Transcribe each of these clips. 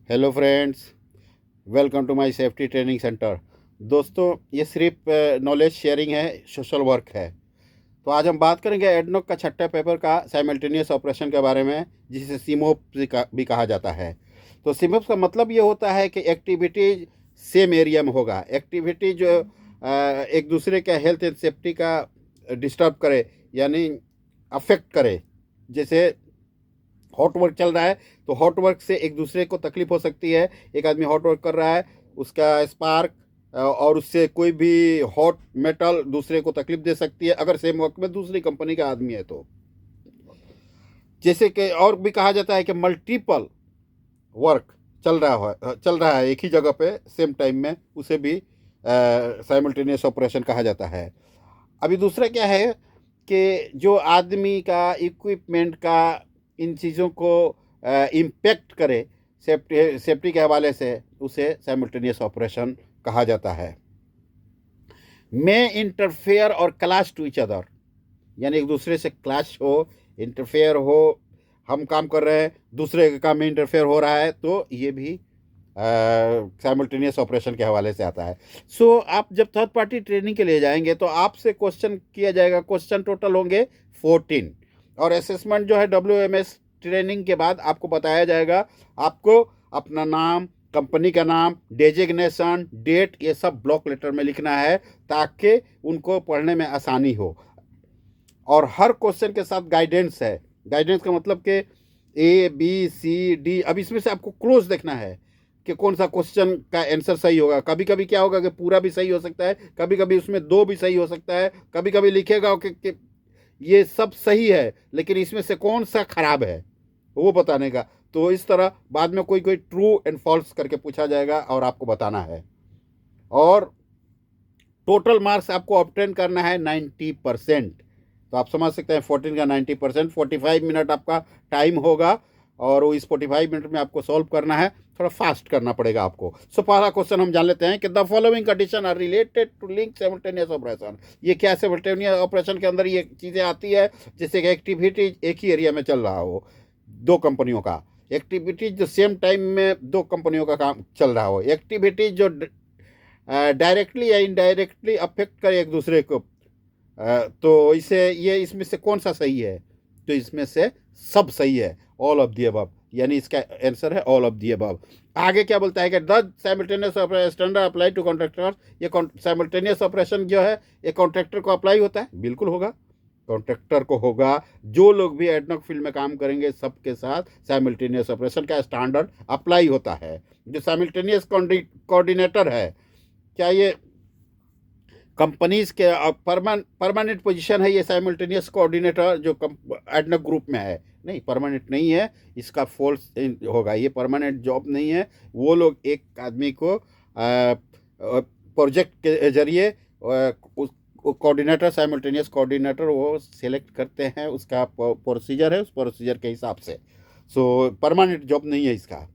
Hello friends, welcome to my safety training centre. दोस्तों, ये सिर्फ नॉलेज शेयरिंग है, सोशल वर्क है। तो आज हम बात करेंगे एडनॉक का छठे पेपर का साइमल्टेनियस ऑपरेशन के बारे में, जिसे सीमोप भी कहा जाता है। तो सीमोप का मतलब ये होता है कि एक्टिविटी सेम एरिया में होगा। एक्टिविटी जो एक दूसरे के हेल्थ एंड सेफ्टी का डिस्टर्ब करे, यानी अफेक्ट करे। जैसे हॉट वर्क चल रहा है तो हॉट वर्क से एक दूसरे को तकलीफ हो सकती है। एक आदमी हॉट वर्क कर रहा है, उसका स्पार्क और उससे कोई भी हॉट मेटल दूसरे को तकलीफ दे सकती है, अगर सेम वक्त में दूसरी कंपनी का आदमी है तो। जैसे कि और भी कहा जाता है कि मल्टीपल वर्क चल रहा है एक ही जगह पे सेम टाइम में, उसे भी साइमल्टेनियस ऑपरेशन कहा जाता है। अभी दूसरा क्या है कि जो आदमी का इक्विपमेंट का इन चीज़ों को इम्पेक्ट करे सेफ्टी के हवाले से, उसे साइमल्टेनियस ऑपरेशन कहा जाता है। में इंटरफेयर और क्लैश टू ईच अदर, यानी एक दूसरे से क्लैश हो, इंटरफेयर हो। हम काम कर रहे हैं, दूसरे के काम में इंटरफेयर हो रहा है, तो ये भी साइमल्टेनियस ऑपरेशन के हवाले से आता है। सो आप जब थर्ड पार्टी ट्रेनिंग के लिए जाएंगे तो आपसे क्वेश्चन किया जाएगा। क्वेश्चन टोटल होंगे 14, और असेसमेंट जो है WMS ट्रेनिंग के बाद आपको बताया जाएगा। आपको अपना नाम, कंपनी का नाम, डेजिग्नेशन, डेट, ये सब ब्लॉक लेटर में लिखना है, ताकि उनको पढ़ने में आसानी हो। और हर क्वेश्चन के साथ गाइडेंस है। गाइडेंस का मतलब कि ABCD, अब इसमें से आपको क्लोज देखना है कि कौन सा क्वेश्चन का आंसर सही होगा। कभी कभी क्या होगा कि पूरा भी सही हो सकता है, कभी कभी उसमें दो भी सही हो सकता है, कभी कभी लिखेगा कि ये सब सही है, लेकिन इसमें से कौन सा खराब है वो बताने का। तो इस तरह बाद में कोई कोई ट्रू एंड फॉल्स करके पूछा जाएगा और आपको बताना है। और टोटल मार्क्स आपको ऑब्टेन करना है 90%। तो आप समझ सकते हैं 14 का 90%, 45 मिनट आपका टाइम होगा, और वो इस 45 मिनट में आपको सॉल्व करना है। थोड़ा फास्ट करना पड़ेगा आपको। सो पहला क्वेश्चन हम जान लेते हैं कि the following condition are related to link simultaneous operation. ये क्या साइमल्टेनियस ऑपरेशन के अंदर ये चीज़ें आती है, जैसे कि एक्टिविटी एक ही एरिया में चल रहा हो, दो कंपनियों का। एक्टिविटी जो सेम टाइम में दो कंपनियों का काम चल रहा हो। एक्टिविटी जो डायरेक्टली या इनडायरेक्टली अफेक्ट करे एक दूसरे को। तो इसे ये इसमें से कौन सा सही है? तो इसमें से सब सही है, ऑल ऑफ दी अबव, यानी इसका आंसर है ऑल ऑफ दी अबव। आगे क्या बोलता है कि the simultaneous standard apply to contractors. ये साइमल्टेनियस ऑपरेशन जो है ये कॉन्ट्रैक्टर को अप्लाई होता है? बिल्कुल होगा, कॉन्ट्रैक्टर को होगा। जो लोग भी एडनॉक फील्ड में काम करेंगे सबके साथ साइमल्टेनियस ऑपरेशन का स्टैंडर्ड अप्लाई होता है। जो साइमल्टेनियस कोऑर्डिनेटर है, क्या ये कंपनीज के परमानेंट पोजीशन है? ये साइमल्टेनियस कोऑर्डिनेटर जो एडनॉक ग्रुप में है, नहीं, परमानेंट नहीं है। इसका फॉल्स होगा, ये परमानेंट जॉब नहीं है। वो लोग एक आदमी को प्रोजेक्ट के जरिए कोऑर्डिनेटर, साइमल्टेनियस कोऑर्डिनेटर वो सिलेक्ट करते हैं। उसका प्रोसीजर है, उस प्रोसीजर के हिसाब से। सो परमानेंट जॉब नहीं है इसका।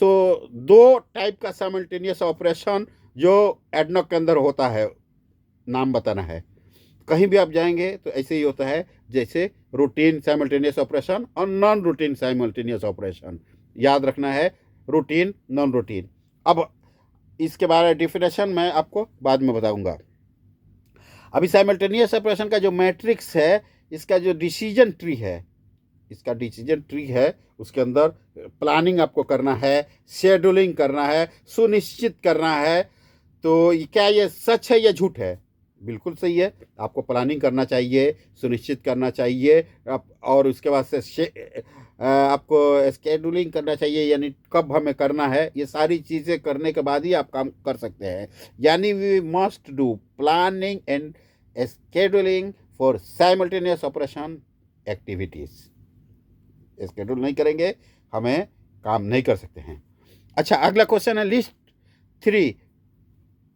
सो दो टाइप का साइमल्टेनियस ऑपरेशन जो एडनॉक के अंदर होता है, नाम बताना है। कहीं भी आप जाएंगे तो ऐसे ही होता है, जैसे रूटीन साइमल्टेनियस ऑपरेशन और नॉन रूटीन साइमल्टेनियस ऑपरेशन। याद रखना है, रूटीन, नॉन रूटीन। अब इसके बारे में डिफिनेशन मैं आपको बाद में बताऊंगा। अभी साइमल्टेनियस ऑपरेशन का जो मैट्रिक्स है, इसका जो डिसीजन ट्री है, इसका डिसीजन ट्री है, उसके अंदर प्लानिंग आपको करना है, शेड्यूलिंग करना है, सुनिश्चित करना है। तो क्या ये सच है या झूठ है? बिल्कुल सही है। आपको प्लानिंग करना चाहिए, सुनिश्चित करना चाहिए, और उसके बाद से आपको स्केड्यूलिंग करना चाहिए, यानी कब हमें करना है। ये सारी चीज़ें करने के बाद ही आप काम कर सकते हैं। यानी we must do planning and scheduling for simultaneous operation activities. Schedule नहीं करेंगे, हमें काम नहीं कर सकते हैं। अच्छा, अगला क्वेश्चन है लिस्ट 3।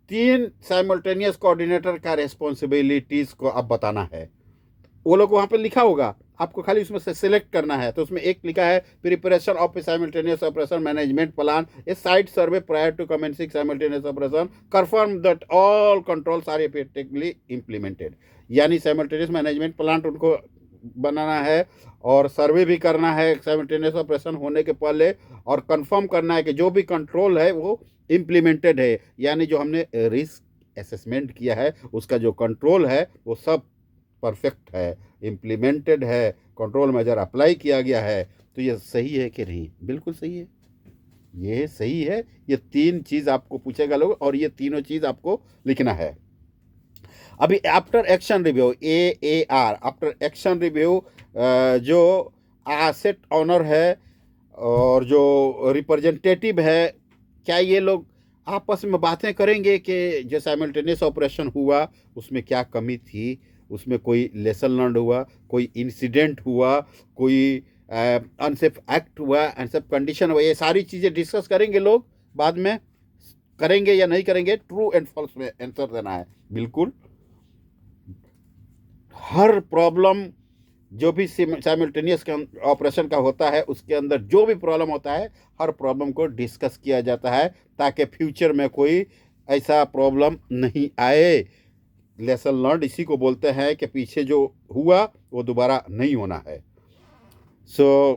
3 साइमल्टेनियस कोऑर्डिनेटर का रेस्पॉन्सिबिलिटीज़ को अब बताना है। वो लोग वहाँ पे लिखा होगा, आपको खाली उसमें से सिलेक्ट करना है। तो उसमें एक लिखा है preparation of a simultaneous operation management plan, a site survey prior to commencing simultaneous operation, confirm that all controls are effectively implemented. यानी साइमल्टेनियस मैनेजमेंट प्लान उनको बनाना है और सर्वे भी करना है साइमल्टेनियस ऑपरेशन होने के पहले, और कंफर्म करना है कि जो भी कंट्रोल है वो इम्प्लीमेंटेड है, यानी जो हमने रिस्क असेसमेंट किया है उसका जो कंट्रोल है वो सब परफेक्ट है, इम्प्लीमेंटेड है, कंट्रोल मेजर अप्लाई किया गया है। तो ये सही है कि नहीं? बिल्कुल सही है, ये सही है। ये 3 चीज़ आपको पूछेगा लोग, और ये तीनों चीज़ आपको लिखना है। अभी after action review, AAR, after action review, जो एसेट ऑनर है और जो रिप्रेजेंटेटिव है, क्या ये लोग आपस में बातें करेंगे कि जो साइमल्टेनियस ऑपरेशन हुआ उसमें क्या कमी थी, उसमें कोई लेसन लर्न हुआ, कोई इंसिडेंट हुआ, कोई अनसेफ एक्ट हुआ, अनसेफ कंडीशन हुआ, ये सारी चीज़ें डिस्कस करेंगे लोग बाद में। करेंगे या नहीं करेंगे? ट्रू एंड फॉल्स में आंसर देना है। बिल्कुल हर प्रॉब्लम जो भी साइमल्टेनियस ऑपरेशन का होता है उसके अंदर जो भी प्रॉब्लम होता है, हर प्रॉब्लम को डिस्कस किया जाता है ताकि फ्यूचर में कोई ऐसा प्रॉब्लम नहीं आए। लेसन लर्न इसी को बोलते हैं कि पीछे जो हुआ वो दोबारा नहीं होना है। सो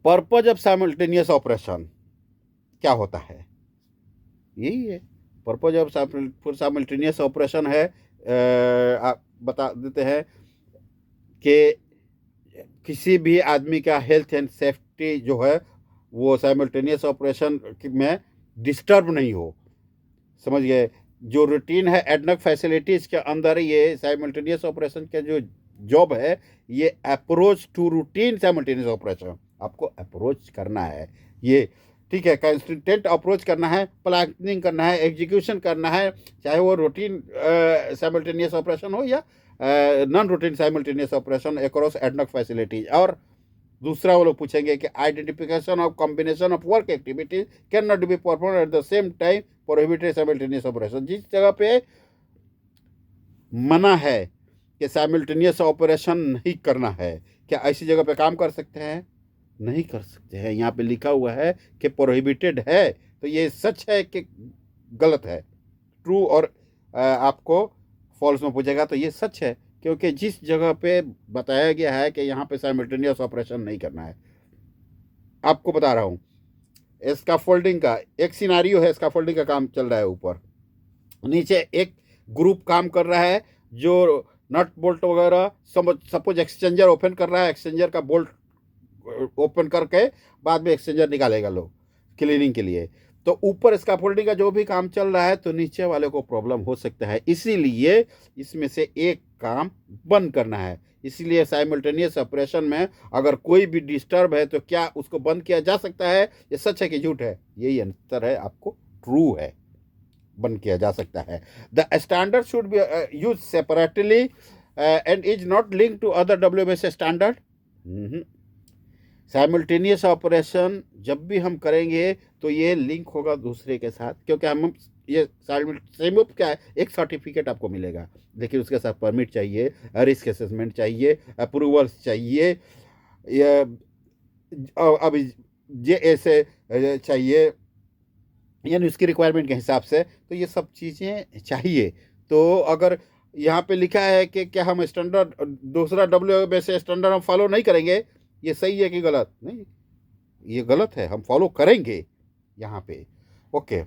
पर्पज ऑफ साइमल्टेनियस ऑपरेशन क्या होता है? यही है, पर्पज ऑफ साइमल्टेनियस ऑपरेशन है। आप बता देते हैं कि किसी भी आदमी का हेल्थ एंड सेफ्टी जो है वो साइमल्टेनियस ऑपरेशन में डिस्टर्ब नहीं हो। समझ गए? जो रूटीन है एडनॉक फैसिलिटीज़ के अंदर, ये साइमल्टेनियस ऑपरेशन का जो जॉब है, ये approach to routine simultaneous operation, आपको अप्रोच करना है ये, ठीक है, कंसिस्टेंट अप्रोच करना है, प्लानिंग करना है, एग्जीक्यूशन करना है, चाहे वो रूटीन साइमल्टेनियस ऑपरेशन हो या non routine simultaneous operation across ADNOC facilities. और दूसरा वो लोग पूछेंगे कि identification of combination of work activities can not be perform at the same time prohibited simultaneous operation. जिस जगह पे मना है कि साइमल्टेनियस ऑपरेशन नहीं करना है, क्या ऐसी जगह पे काम कर सकते हैं? नहीं कर सकते हैं। यहाँ पे लिखा हुआ है कि प्रोहिबिटेड है, तो ये सच है कि गलत है? ट्रू और आपको फॉल्स में पूछेगा तो ये सच है, क्योंकि जिस जगह पे बताया गया है कि यहाँ पे साइमल्टेनियस ऑपरेशन नहीं करना है। आपको बता रहा हूँ, स्कैफोल्डिंग का एक सिनारियो है, स्कैफोल्डिंग का काम चल रहा है, ऊपर नीचे एक ग्रुप काम कर रहा है जो नट बोल्ट वगैरह, सपोज एक्सचेंजर ओपन कर रहा है, एक्सचेंजर का बोल्ट ओपन करके बाद में एक्सचेंजर निकालेगा लोग क्लीनिंग के लिए। तो ऊपर स्कैफोल्डिंग का जो भी काम चल रहा है तो नीचे वाले को प्रॉब्लम हो सकता है, इसीलिए इसमें से एक काम बंद करना है। इसीलिए साइमल्टेनियस ऑपरेशन में अगर कोई भी डिस्टर्ब है तो क्या उसको बंद किया जा सकता है? ये सच है कि झूठ है? यही आंसर है, आपको ट्रू है, बंद किया जा सकता है। The standard should be use separately and is not link to other WMS standard. Simultaneous operation जब भी हम करेंगे तो ये लिंक होगा दूसरे के साथ, क्योंकि हम ये साइमल्टेनियस क्या है, एक सर्टिफिकेट आपको मिलेगा, लेकिन उसके साथ परमिट चाहिए, रिस्क असेसमेंट चाहिए, अप्रूवल्स चाहिए, अब ये ऐसे चाहिए, यानी उसकी रिक्वायरमेंट के हिसाब से, तो ये सब चीज़ें चाहिए। तो अगर यहाँ पे लिखा है कि क्या हम स्टैंडर्ड दूसरा WMS स्टैंडर्ड हम फॉलो नहीं करेंगे, ये सही है कि गलत? नहीं, ये गलत है, हम फॉलो करेंगे यहाँ पे। ओके,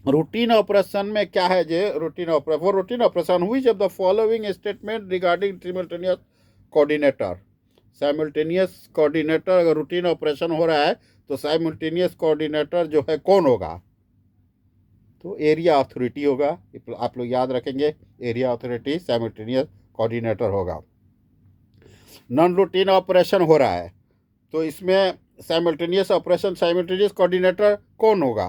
रूटीन ऑपरेशन में क्या है जे routine operation, for routine operation हुई जब the following statement regarding simultaneous coordinator. Simultaneous coordinator अगर रूटीन ऑपरेशन हो रहा है तो साइमल्टेनियस कोऑर्डिनेटर जो है कौन होगा? तो एरिया अथॉरिटी होगा। आप लोग याद रखेंगे, एरिया अथॉरिटी साइमल्टेनियस कोऑर्डिनेटर होगा। नॉन रूटीन ऑपरेशन हो रहा है तो इसमें साइमल्टेनियस ऑपरेशन साइमल्टेनियस कोऑर्डिनेटर कौन होगा?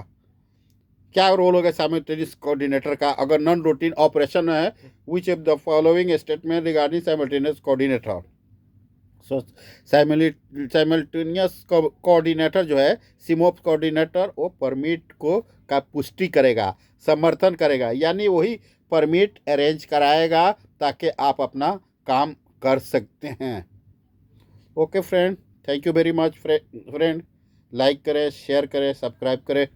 क्या रोल होगा साइमल्टेनियस कोऑर्डिनेटर का अगर नॉन रूटीन ऑपरेशन है? Which of the following statement regarding simultaneous coordinator. So simultaneous coordinator जो है, सिमोप कोऑर्डिनेटर, वो परमिट को का पुष्टि करेगा, समर्थन करेगा, यानी वही परमिट अरेंज कराएगा ताकि आप अपना काम कर सकते हैं। Okay friend, thank you very much friend. Like करें, शेयर करें, सब्सक्राइब करें।